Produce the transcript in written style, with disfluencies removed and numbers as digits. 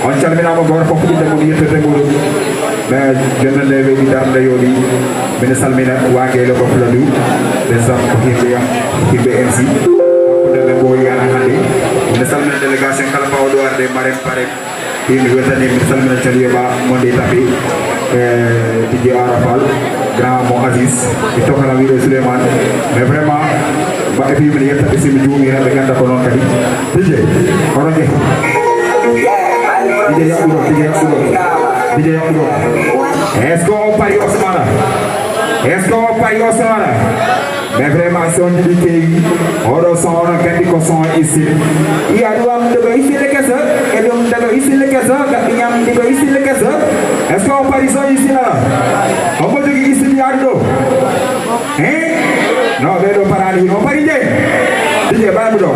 on calminama goto fof inde mum yettete muɗum mais jonnande weɗi darde yoɗi mine salmina wagele ko fulandu desam ko himɓe MC hakkude ɓe ɓooyi ana hannde mine salmina délégation kala mbawɗo arde marem parem yimɓe wetani mine salmina caliyeba monde tapi DJ Arafal grand mo Aziz e tokana wiɗo Souleymane mais vraiment ba et puis mine yetta ɓe simi juumi ɓe ganda ko noon kadi DJ oɗo je DJ yaɓɓuɗo est ce que on pari Osmana mais vraiment son jiɗi kewi oɗo son oɗon gandi ko son ici iya ɗum ɗo isille kesa e ɗum ɗo isille kesa gaɓɓi ñamdi ɗo isille kesa est ce que on pari son ici nana omo jogui isille yaade ɗo non ɓeɗo parani hino pari je DJ ɓaymo ɗo